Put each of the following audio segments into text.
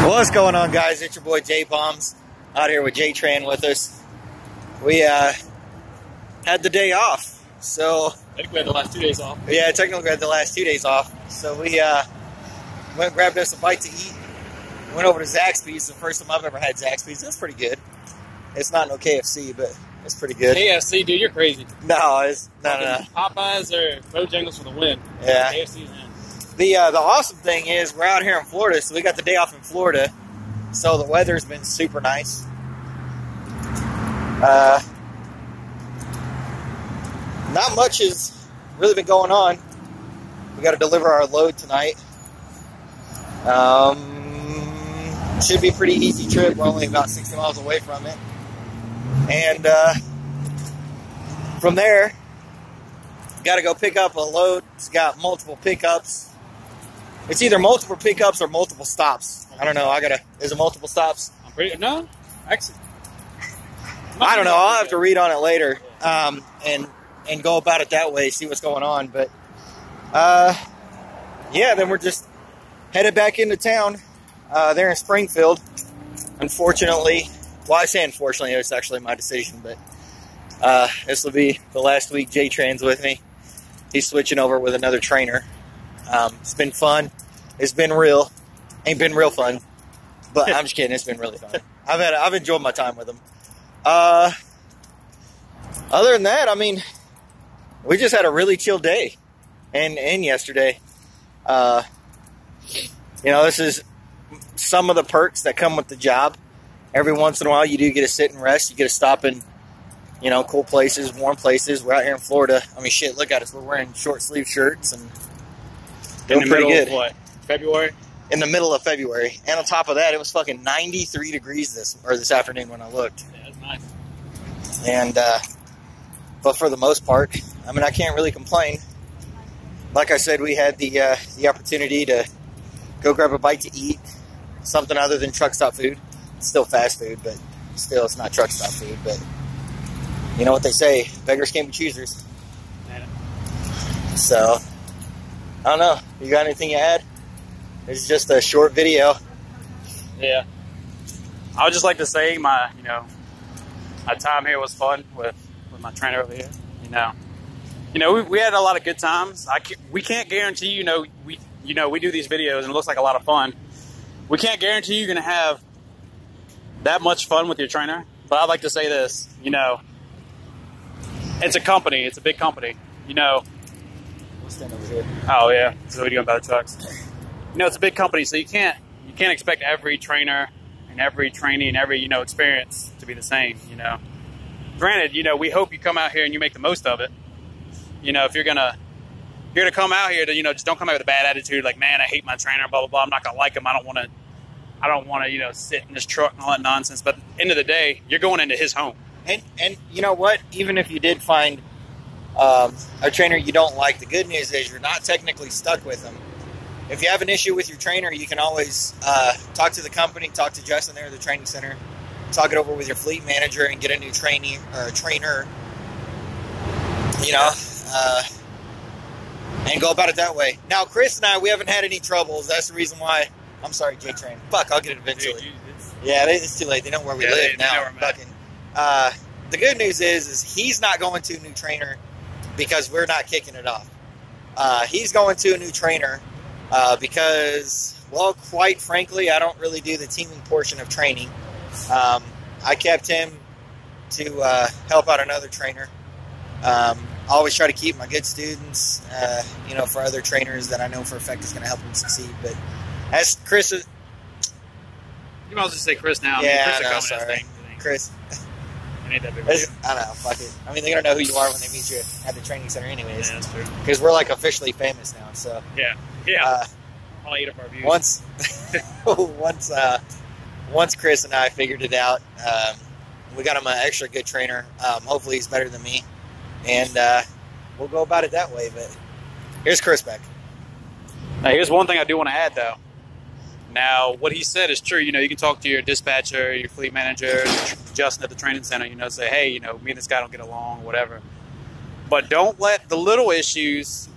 What's going on, guys? It's your boy J Bombs out here with WIL-TRANS with us. We had the day off, so technically we had the last 2 days off. Yeah, technically we had the last 2 days off. So we went and grabbed us a bite to eat. Went over to Zaxby's. The first time I've ever had Zaxby's. That's pretty good. It's not no KFC, but it's pretty good. KFC, dude, you're crazy. No, it's no. Popeyes or Bojangles for the win. Yeah. KFC's in. The awesome thing is we're out here in Florida, so we got the day off in Florida. So the weather's been super nice. Not much has really been going on. We got to deliver our load tonight. Should be a pretty easy trip. We're only about 60 miles away from it. And from there, got to go pick up a load. It's got multiple pickups. It's either multiple pickups or multiple stops. I don't know. Is it multiple stops? No, actually. I don't know. I'll have to read on it later, and go about it that way, see what's going on. But yeah, then we're just headed back into town. There in Springfield. Unfortunately, well, I say unfortunately, it's actually my decision, but this will be the last week WIL-TRANS with me. He's switching over with another trainer. It's been fun. It's been real. Ain't been real fun, but I'm just kidding. It's been really fun. I've enjoyed my time with him. Other than that, I mean, we just had a really chill day, and yesterday. You know, this is some of the perks that come with the job. Every once in a while, you do get to sit and rest. You get to stop in, you know, cool places, warm places. We're out here in Florida. I mean, shit, look at us. We're wearing short sleeve shirts and in the pretty middle good. of what? February? In the middle of February. And on top of that, it was fucking 93 degrees this afternoon when I looked. Yeah, that's nice. And, but for the most part, I mean, I can't really complain. Like I said, we had the opportunity to go grab a bite to eat. Something other than truck stop food. It's still fast food, but still it's not truck stop food. But you know what they say, beggars can't be choosers. Yeah. So, I don't know. You got anything to add? It's just a short video. Yeah. I would just like to say my time here was fun with my trainer over here. You know, we had a lot of good times. We can't guarantee, we do these videos and it looks like a lot of fun. We can't guarantee you're going to have that much fun with your trainer. But I'd like to say this, it's a company. It's a big company. We'll stand over here. Oh, yeah. So we're doing about the trucks. It's a big company, so you can't expect every trainer and every trainee and every, experience to be the same, Granted, we hope you come out here and you make the most of it. If you're gonna come out here to, just don't come out with a bad attitude, like, man, I hate my trainer, blah, blah, blah. I'm not gonna like him. I don't want to, sit in this truck and all that nonsense. But at the end of the day, you're going into his home. And you know what? Even if you did find a trainer you don't like, the good news is you're not technically stuck with them. If you have an issue with your trainer, you can always talk to the company, talk to Justin there at the training center, talk it over with your fleet manager and get a new trainee or a trainer, and go about it that way. Now, Chris and I, we haven't had any troubles. That's the reason why. I'm sorry, WIL-TRANS. Fuck, I'll get it eventually. Dude, yeah, it's too late. They know where we live now. The good news is he's not going to a new trainer because we're not kicking it off. He's going to a new trainer because, well, quite frankly, I don't really do the teaming portion of training. I kept him to help out another trainer. I always try to keep my good students, for other trainers that I know for a fact is going to help them succeed. But as Chris is... You might as well just say Chris now. Yeah, I mean, Chris sorry. Chris. It ain't that big. I don't know, fuck it. I mean, they're going to know who you are when they meet you at the training center anyways. Yeah, that's true. Because we're, like, officially famous now, so... Yeah. I'll eat up our views. Once Chris and I figured it out, we got him an extra good trainer. Hopefully he's better than me. And we'll go about it that way. But here's Chris back. Now, here's one thing I do want to add, though. Now, what he said is true. You can talk to your dispatcher, your fleet manager, Justin at the training center, say, hey, me and this guy don't get along, whatever. But don't let the little issues,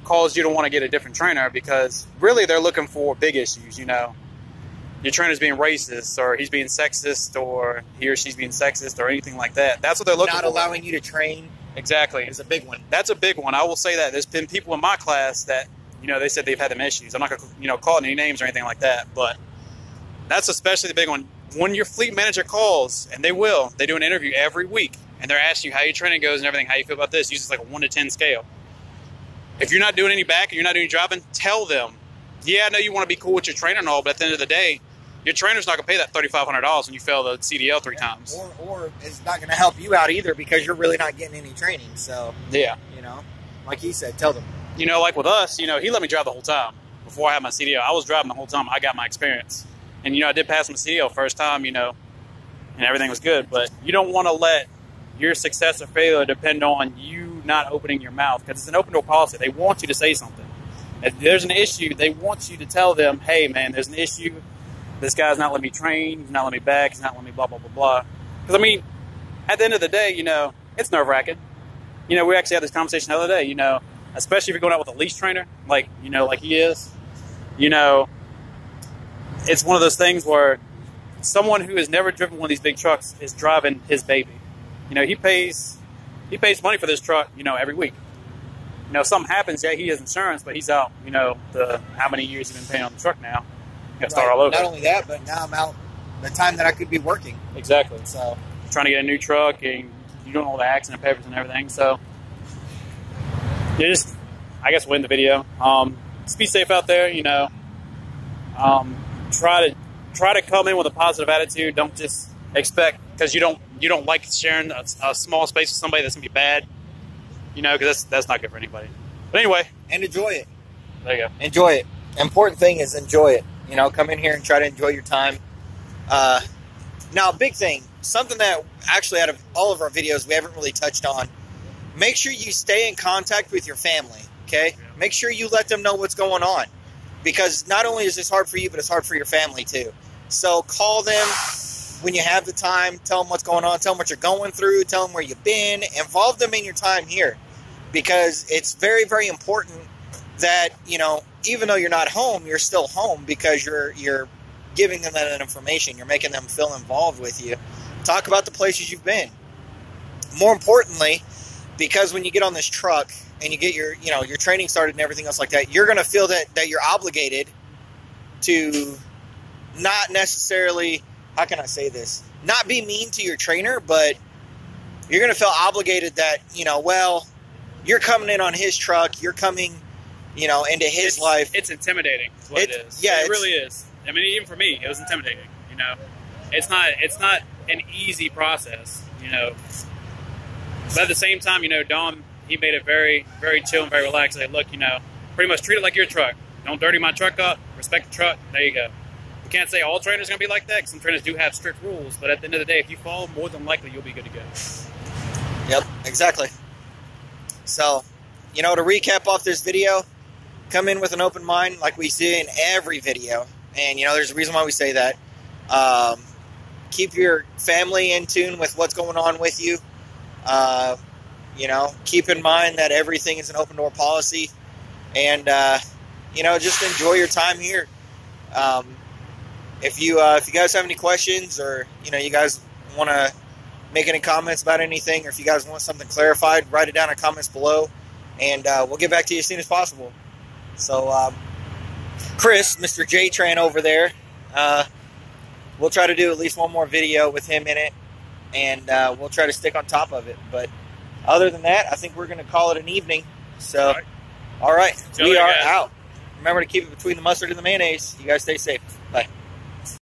cause you to want to get a different trainer, because really they're looking for big issues, your trainer's being racist, or he's being sexist, or he or she's being sexist, or anything like that. That's what they're looking for. Not allowing you to train. Exactly. Is a big one. That's a big one. I will say that. There's been people in my class that, they said they've had them issues. I'm not going to, call any names or anything like that, but that's especially the big one. When your fleet manager calls, and they do an interview every week, and they're asking you how your training goes and everything, how you feel about this, uses like a 1 to 10 scale. If you're not doing any back and you're not doing any driving, tell them, yeah, I know you want to be cool with your trainer and all, but at the end of the day, your trainer's not going to pay that $3,500 when you fail the CDL 3 times. Or it's not going to help you out either because you're really not getting any training. So, yeah. Like he said, tell them. Like with us, he let me drive the whole time. Before I had my CDL, I was driving the whole time. I got my experience. And, I did pass my CDL first time, and everything was good. But you don't want to let your success or failure depend on you not opening your mouth, because it's an open door policy. They want you to say something. If there's an issue, they want you to tell them, hey, man, there's an issue. This guy's not letting me train. He's not letting me back. He's not letting me blah, blah, blah, blah. Because, at the end of the day, it's nerve-wracking. We actually had this conversation the other day, especially if you're going out with a lease trainer, like he is. It's one of those things where someone who has never driven one of these big trucks is driving his baby. He pays money for this truck, every week. If something happens, yeah, he has insurance, but he's out, how many years he's been paying on the truck now. You got to start all over. Not only that, but now I'm out the time that I could be working. Exactly. So trying to get a new truck, and you're doing all the accident papers and everything. So you just, I guess, win the video. Just be safe out there. Try to come in with a positive attitude. Don't just expect, because you don't like sharing a small space with somebody that's gonna be bad. Because that's not good for anybody. But anyway, and enjoy it. There you go. Enjoy it. Important thing is enjoy it. Come in here and try to enjoy your time. Now, big thing, something that actually out of all of our videos we haven't really touched on, make sure you stay in contact with your family, okay? Yeah. Make sure you let them know what's going on, because not only is this hard for you, but it's hard for your family too. So call them when you have the time, tell them what's going on, tell them what you're going through, tell them where you've been, involve them in your time here, because it's very, very important that, even though you're not home, you're still home, because you're giving them that information. You're making them feel involved with you. Talk about the places you've been. More importantly, because when you get on this truck and you get your training started and everything else like that, you're going to feel that you're obligated to not necessarily, how can I say this, not be mean to your trainer, but you're going to feel obligated that, well, you're coming in on his truck, you're coming, into his life. It's intimidating, is what it is. Yeah, it really is. Even for me, it was intimidating. It's not an easy process. But at the same time, Dom, he made it very, very chill and very relaxed. Like, look, pretty much treat it like your truck. Don't dirty my truck up. Respect the truck. There you go. You can't say all trainers are going to be like that, because some trainers do have strict rules. But at the end of the day, if you follow, more than likely you'll be good to go. Yep, exactly. So, to recap off this video, come in with an open mind like we see in every video. And, there's a reason why we say that. Keep your family in tune with what's going on with you. Keep in mind that everything is an open door policy. And, just enjoy your time here. If you guys have any questions, or, you guys want to make any comments about anything, or if you guys want something clarified, write it down in the comments below, and we'll get back to you as soon as possible. So, Chris, Mr. J-Tran over there, we'll try to do at least one more video with him in it, and we'll try to stick on top of it. But other than that, I think we're going to call it an evening. So, all right, we are out. Remember to keep it between the mustard and the mayonnaise. You guys stay safe. Bye.